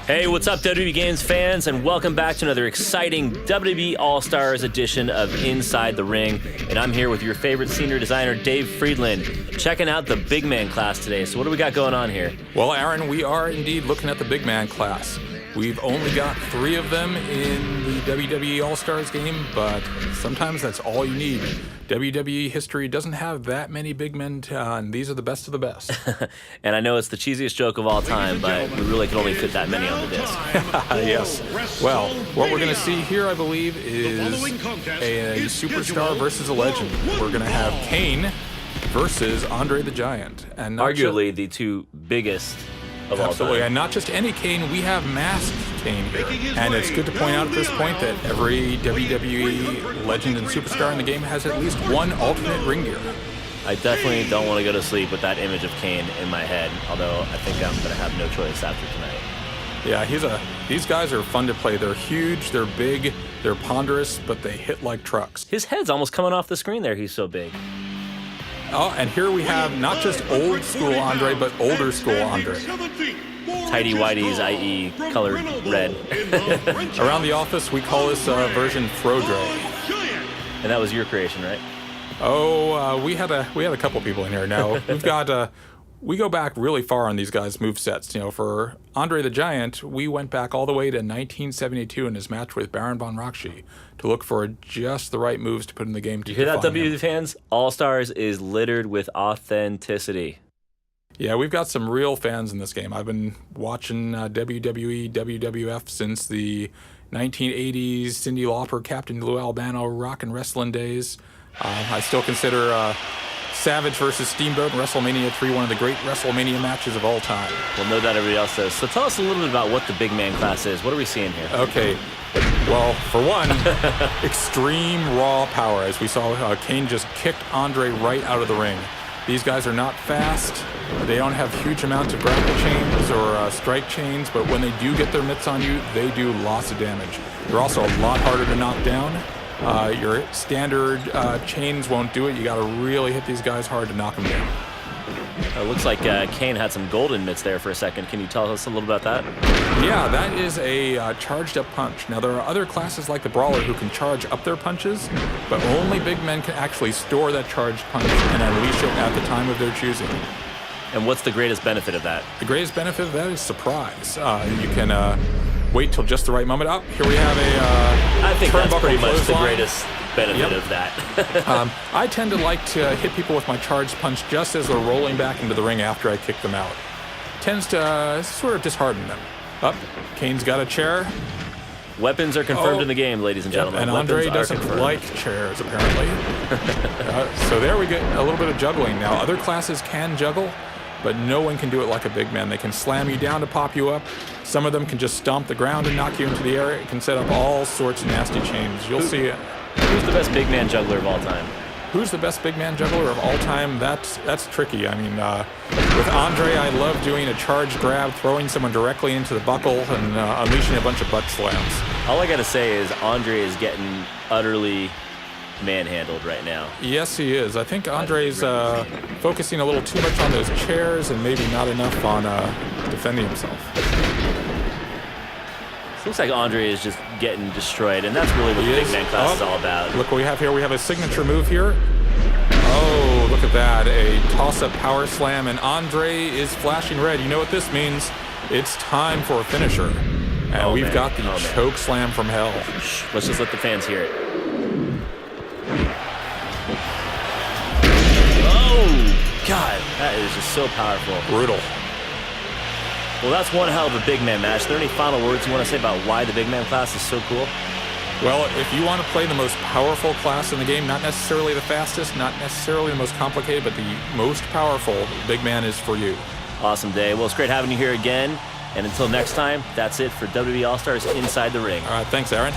Hey, what's up, WWE Games fans, and welcome back to another exciting WWE All-Stars edition of Inside the Ring. And I'm here with your favorite senior designer, Dave Friedland, checking out the big man class today. So what do we got going on here? Well, Aaron, we are indeed looking at the big man class. We've only got 3 of them in the WWE All-Stars game, but sometimes that's all you need. WWE history doesn't have that many big men, and these are the best of the best. And I know it's the cheesiest joke of all time, but we really can only fit that many on the disc. Yes. Well, what we're going to see here, I believe, is a superstar versus a legend. We're going to have Kane versus Andre the Giant. And arguably the two biggest of all Absolutely, time. and not just any Kane, we have masked Kane here. And it's good to point out at this point that every WWE legend and superstar in the game has at least one alternate ring gear. I definitely don't want to go to sleep with that image of Kane in my head, although I think I'm going to have no choice after tonight. Yeah, these guys are fun to play. They're huge, they're big, they're ponderous, but they hit like trucks. His head's almost coming off the screen there, he's so big. Oh, and here we have not just old school Andre, but older school Andre. Tidy whities, i.e. colored red. Around the office, we call this version Frodre. And that was your creation, right? Oh, we had a couple people in here. Now we've got we go back really far on these guys' movesets. You know, for Andre the Giant, we went back all the way to 1972 in his match with Baron von Raschke to look for just the right moves to put in the game. You hear that, WWE fans? All-Stars is littered with authenticity. Yeah, we've got some real fans in this game. I've been watching WWE, WWF since the 1980s, Cyndi Lauper, Captain Lou Albano, rock and wrestling days. I still consider Savage versus Steamboat in WrestleMania 3 one of the great WrestleMania matches of all time. Well, no doubt everybody else does. So tell us a little bit about what the big man class is. What are we seeing here? Okay. Well, for one, extreme raw power. As we saw, Kane just kicked Andre right out of the ring. These guys are not fast. They don't have huge amounts of grapple chains or strike chains, but when they do get their mitts on you, they do lots of damage. They're also a lot harder to knock down. Your standard chains won't do it. You got to really hit these guys hard to knock them down. It looks like Kane had some golden mitts there for a second. Can you tell us a little about that? Yeah, that is a charged up punch. Now, there are other classes like the Brawler who can charge up their punches, but only big men can actually store that charged punch and unleash it at the time of their choosing. And what's the greatest benefit of that? The greatest benefit of that is surprise. You can wait till just the right moment. Up here we have a I think that's pretty much the clothesline. Greatest benefit of that. I tend to like to hit people with my charged punch just as they're rolling back into the ring after I kick them out. Tends to sort of dishearten them. Up, Kane's got a chair. Weapons are confirmed in the game, ladies and gentlemen. And Weapons Andre are doesn't confirmed. like chairs, apparently. So there we get a little bit of juggling. Now, other classes can juggle, but no one can do it like a big man. They can slam you down to pop you up. Some of them can just stomp the ground and knock you into the air. It can set up all sorts of nasty chains. You'll see it. Who's the best big man juggler of all time? Who's the best big man juggler of all time? That's tricky. I mean, with Andre, I love doing a charge grab, throwing someone directly into the buckle, and unleashing a bunch of butt slams. All I gotta say is Andre is getting utterly manhandled right now. Yes, he is. I think Andre's focusing a little too much on those chairs and maybe not enough on defending himself. Looks like Andre is just getting destroyed, and that's really what the big man class is all about. Look what we have here. We have a signature move here. Oh, look at that. A toss-up power slam, and Andre is flashing red. You know what this means. It's time for a finisher. And we've got the choke slam from hell. Let's just let the fans hear it. Oh, God. That is just so powerful. Brutal. Well, that's one hell of a big man match. Are there any final words you want to say about why the big man class is so cool? Well, if you want to play the most powerful class in the game, not necessarily the fastest, not necessarily the most complicated, but the most powerful, big man is for you. Awesome day. Well, it's great having you here again. And until next time, that's it for WWE All-Stars Inside the Ring. All right, thanks, Aaron.